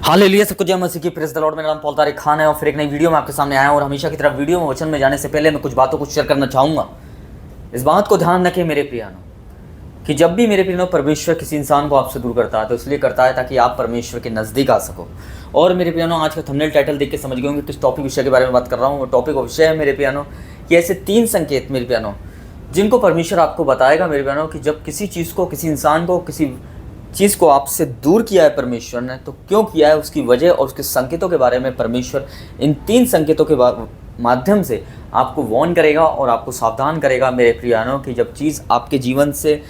Hallelujah, सबको जय मसीह की, प्रेज़ द लॉर्ड। मेरा नाम पॉल तारिक खान है और फिर एक नई वीडियो में आपके सामने आया हूं। और हमेशा की तरह वीडियो में वचन में जाने से पहले मैं कुछ बातों को शेयर करना चाहूँगा। इस बात को ध्यान रखें मेरे प्रियानो, कि जब भी मेरे प्रियानो परमेश्वर किसी इंसान को आपसे दूर करता है तो इसलिए करता है ताकि आप परमेश्वर के नज़दीक आ सको। और मेरे प्रियानो, आज का थंबनेल टाइटल देख के समझ गए होंगे किस टॉपिक विषय के बारे में बात कर रहा हूँ। वो टॉपिक विषय है मेरे प्रियानो कि ऐसे 3 संकेत मेरे प्रियानो जिनको परमेश्वर आपको बताएगा मेरे प्रियानो कि जब किसी चीज़ को, किसी इंसान को, किसी चीज़ को आपसे दूर किया है परमेश्वर ने, तो क्यों किया है, उसकी वजह और उसके संकेतों के बारे में परमेश्वर इन 3 संकेतों के माध्यम से आपको वार्न करेगा और आपको सावधान करेगा मेरे प्रियानो कि जब चीज़ आपके जीवन से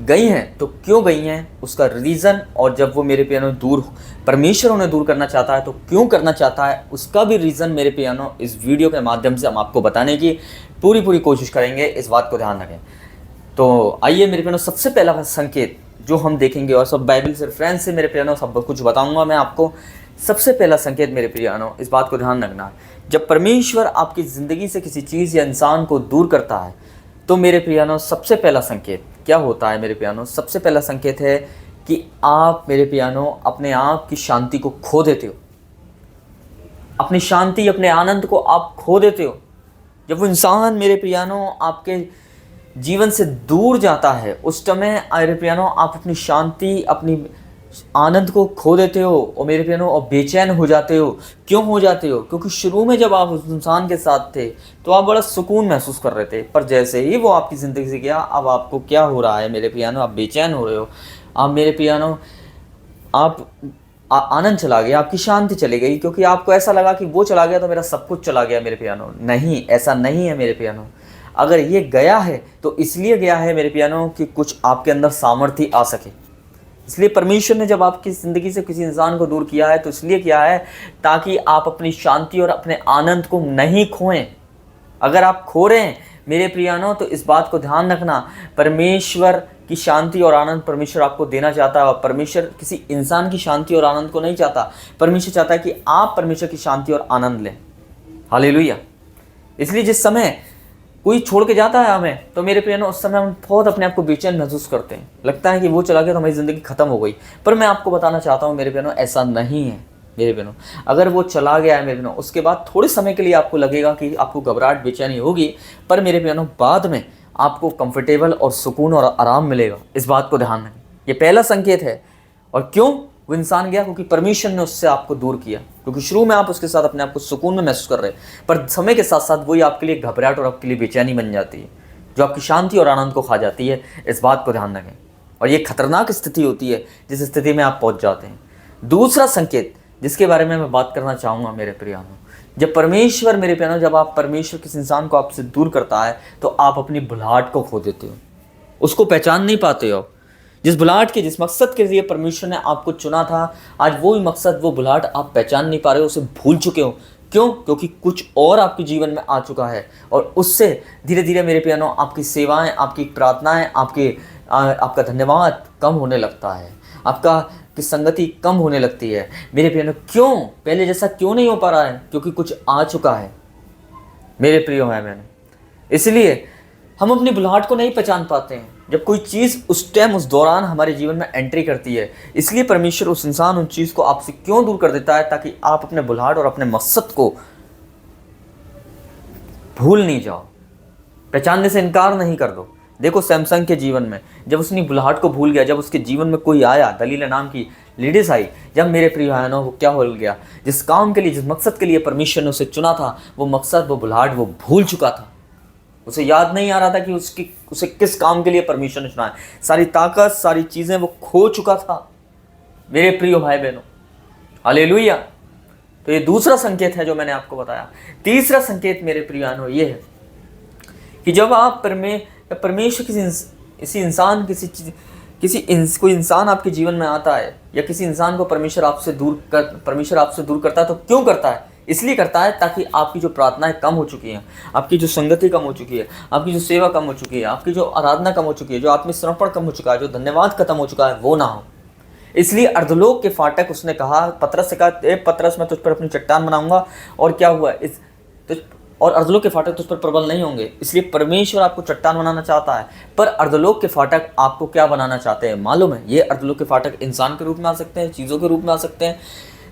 गई हैं तो क्यों गई हैं, उसका रीज़न, और जब वो मेरे प्रियानो दूर, परमेश्वर उन्हें दूर करना चाहता है तो क्यों करना चाहता है, उसका भी रीज़न मेरे प्रियानो इस वीडियो के माध्यम से हम आपको बताने की पूरी कोशिश करेंगे। इस बात को ध्यान रखें। तो आइए मेरे प्रियानो, सबसे पहला संकेत जो हम देखेंगे, और सब बाइबल से रेफरेंस से मेरे प्रियानो सब कुछ बताऊंगा मैं आपको। सबसे पहला संकेत मेरे प्रियानो, इस बात को ध्यान रखना, जब परमेश्वर आपकी ज़िंदगी से किसी चीज़ या इंसान को दूर करता है तो मेरे प्रियानो सबसे पहला संकेत क्या होता है मेरे प्रियानो? सबसे पहला संकेत है कि आप मेरे प्रियानो अपने आप की शांति को खो देते हो। अपनी शांति, अपने आनंद को आप खो देते हो। जब वो इंसान मेरे प्रियानो आपके जीवन से दूर जाता है उस समय मेरे प्रियानो आप अपनी शांति, अपनी आनंद को खो देते हो और मेरे प्रियानो और बेचैन हो जाते हो। क्यों हो जाते हो? क्योंकि शुरू में जब आप उस इंसान के साथ थे तो आप बड़ा सुकून महसूस कर रहे थे, पर जैसे ही वो आपकी ज़िंदगी से गया, अब आपको क्या हो रहा है मेरे प्रियानो? आप बेचैन हो रहे हो। आप मेरे प्रियानो, आप आनंद चला गया, आपकी शांति चली गई, क्योंकि आपको ऐसा लगा कि वो चला गया तो मेरा सब कुछ चला गया मेरे प्रियानो। नहीं, ऐसा नहीं है मेरे प्रियानो। अगर ये गया है तो इसलिए गया है मेरे प्रियानो कि कुछ आपके अंदर सामर्थ्य आ सके। इसलिए परमेश्वर ने जब आपकी ज़िंदगी से किसी इंसान को दूर किया है तो इसलिए किया है ताकि आप अपनी शांति और अपने आनंद को नहीं खोएं। अगर आप खो रहे हैं मेरे प्रियानो तो इस बात को ध्यान रखना, परमेश्वर की शांति और आनंद परमेश्वर आपको देना चाहता है। और परमेश्वर किसी इंसान की शांति और आनंद को नहीं चाहता। परमेश्वर चाहता है कि आप परमेश्वर की शांति और आनंद लें। हालेलुया। इसलिए जिस समय कोई छोड़ के जाता है हमें तो मेरे प्रियानो उस समय हम बहुत अपने आप को बेचैन महसूस करते हैं। लगता है कि वो चला गया तो हमारी ज़िंदगी ख़त्म हो गई। पर मैं आपको बताना चाहता हूँ मेरे प्रियानो, ऐसा नहीं है मेरे प्रियानो। अगर वो चला गया है मेरे प्रियानो, उसके बाद थोड़े समय के लिए आपको लगेगा कि आपको घबराहट, बेचैनी होगी, पर मेरे प्रियानो बाद में आपको कंफर्टेबल और सुकून और आराम मिलेगा। इस बात को ध्यान रखें। ये पहला संकेत है। और क्यों वो इंसान गया? क्योंकि परमेश्वर ने उससे आपको दूर किया। क्योंकि शुरू में आप उसके साथ अपने आप को सुकून में महसूस कर रहे हैं, पर समय के साथ साथ वही आपके लिए घबराहट और आपके लिए बेचैनी बन जाती है, जो आपकी शांति और आनंद को खा जाती है। इस बात को ध्यान रखें। और ये खतरनाक स्थिति होती है जिस स्थिति में आप पहुंच जाते हैं। दूसरा संकेत जिसके बारे में मैं बात करना चाहूँगा मेरे प्रियानो, जब परमेश्वर मेरे प्रियानो, जब आप परमेश्वर किसी इंसान को आपसे दूर करता है तो आप अपनी बुलाहट को खो देते हो, उसको पहचान नहीं पाते हो। जिस बुलाहट के, जिस मकसद के लिए परमेश्वर ने आपको चुना था, आज वो ही मकसद, वो बुलाहट आप पहचान नहीं पा रहे हो, उसे भूल चुके हो। क्यों? क्योंकि कुछ और आपके जीवन में आ चुका है और उससे धीरे धीरे मेरे प्रियानो आपकी सेवाएं, आपकी प्रार्थनाएं, आपका धन्यवाद कम होने लगता है, आपका की संगति कम होने लगती है मेरे प्रियानो। क्यों? पहले जैसा क्यों नहीं हो पा रहा है? क्योंकि कुछ आ चुका है मेरे प्रियो है मैंने। इसलिए हम अपनी बुलाहट को नहीं पहचान पाते हैं जब कोई चीज़ उस टाइम, उस दौरान हमारे जीवन में एंट्री करती है। इसलिए परमेश्वर उस इंसान, उन चीज़ को आपसे क्यों दूर कर देता है? ताकि आप अपने बुलाहट और अपने मकसद को भूल नहीं जाओ, पहचानने से इनकार नहीं कर दो। देखो सैमसंग के जीवन में जब उसने बुलाहट को भूल गया, जब उसके जीवन में कोई आया, दलीला नाम की लेडीज आई, जब मेरे प्रिय बहनों को क्या हो गया, जिस काम के लिए, जिस मकसद के लिए परमेश्वर ने उसे चुना था, वो मकसद, वो बुलाहट वो भूल चुका था। उसे याद नहीं आ रहा था कि उसे किस काम के लिए परमेश्वर ने चुना है। सारी ताकत, सारी चीज़ें वो खो चुका था मेरे प्रिय भाई बहनों। हालेलुया। तो ये दूसरा संकेत है जो मैंने आपको बताया। तीसरा संकेत मेरे प्रिय बहनों ये है कि जब आप परमेश्वर कोई इंसान आपके जीवन में आता है, या किसी इंसान को परमेश्वर आपसे दूर करता है, तो क्यों करता है? इसलिए करता है ताकि आपकी जो प्रार्थनाएं कम हो चुकी हैं, आपकी जो संगति कम हो चुकी है, आपकी जो सेवा कम हो चुकी है, आपकी जो आराधना कम हो चुकी है, जो आत्मसमर्पण कम हो चुका है, जो धन्यवाद खत्म हो चुका है, वो ना हो। इसलिए अर्धलोक के फाटक उसने कहा, पतरस से कहा, पतरस मैं तुझ पर अपनी चट्टान बनाऊंगा, और क्या हुआ, और अर्धलोक के फाटक तुझ पर प्रबल नहीं होंगे। इसलिए परमेश्वर आपको चट्टान बनाना चाहता है, पर अर्धलोक के फाटक आपको क्या बनाना चाहते हैं मालूम है? ये अर्धलोक के फाटक इंसान के रूप में आ सकते हैं, चीज़ों के रूप में आ सकते हैं,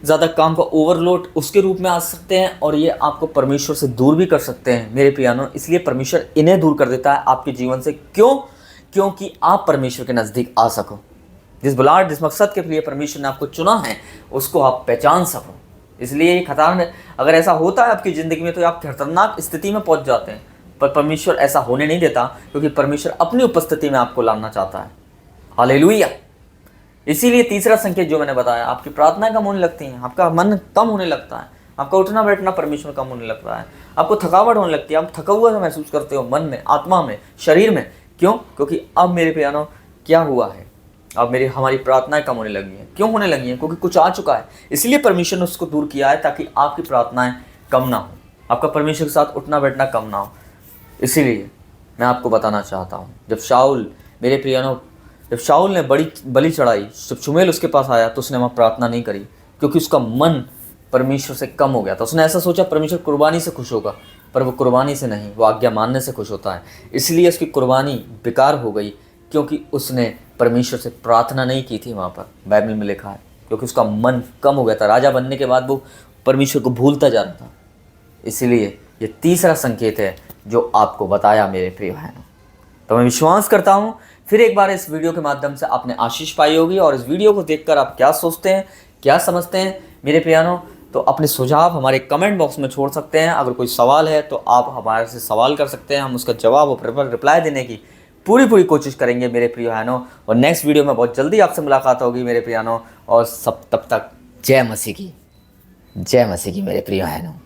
ज़्यादा काम का ओवरलोड उसके रूप में आ सकते हैं और ये आपको परमेश्वर से दूर भी कर सकते हैं मेरे प्रियानो। इसलिए परमेश्वर इन्हें दूर कर देता है आपके जीवन से। क्यों? क्योंकि आप परमेश्वर के नज़दीक आ सको। जिस बुलाहट, जिस मकसद के लिए परमेश्वर ने आपको चुना है उसको आप पहचान सको। इसलिए ये खतरनाक, अगर ऐसा होता है आपकी ज़िंदगी में तो आप खतरनाक स्थिति में पहुंच जाते हैं, पर परमेश्वर ऐसा होने नहीं देता, क्योंकि परमेश्वर अपनी उपस्थिति में आपको लाना चाहता है। हालेलुया। इसीलिए तीसरा संकेत जो मैंने बताया, आपकी प्रार्थनाएं कम होने लगती हैं, आपका मन कम होने लगता है, आपका उठना बैठना परमेश्वर कम होने लगता है, आपको थकावट होने लगती है, आप थका हुआ महसूस करते हो मन में, आत्मा में, शरीर में। क्यों? क्योंकि अब मेरे प्यारो क्या हुआ है, अब हमारी प्रार्थनाएं कम होने लगी हैं। क्यों होने लगी हैं? क्योंकि कुछ आ चुका है। इसलिए परमेश्वर ने उसको दूर किया है ताकि आपकी प्रार्थनाएं कम ना हो, आपका परमेश्वर के साथ उठना बैठना कम ना हो। इसीलिए मैं आपको बताना चाहता हूँ, जब शाऊल, मेरे प्रियनो, जब शाऊल ने बड़ी बलि चढ़ाई, जब शमूएल उसके पास आया तो उसने वहाँ प्रार्थना नहीं करी, क्योंकि उसका मन परमेश्वर से कम हो गया था। उसने ऐसा सोचा परमेश्वर कुर्बानी से खुश होगा, पर वो कुर्बानी से नहीं, वो आज्ञा मानने से खुश होता है। इसलिए उसकी कुर्बानी बेकार हो गई, क्योंकि उसने परमेश्वर से प्रार्थना नहीं की थी। वहाँ पर बाइबल में लिखा है, क्योंकि उसका मन कम हो गया था। राजा बनने के बाद वो परमेश्वर को भूलता जा रहा था। इसीलिए ये तीसरा संकेत है जो आपको बताया मेरे प्रिय बहनों। तो मैं विश्वास करता हूँ फिर एक बार इस वीडियो के माध्यम से आपने आशीष पाई होगी, और इस वीडियो को देखकर आप क्या सोचते हैं, क्या समझते हैं मेरे प्रियानो, तो अपने सुझाव हमारे कमेंट बॉक्स में छोड़ सकते हैं। अगर कोई सवाल है तो आप हमारे से सवाल कर सकते हैं, हम उसका जवाब और रिप्लाई देने की पूरी कोशिश करेंगे मेरे प्रिय बहनों। और नेक्स्ट वीडियो में बहुत जल्दी आपसे मुलाकात होगी मेरे प्रियानो। और तब तक जय मसीह की, जय मसीह की मेरे प्रिय बहनों।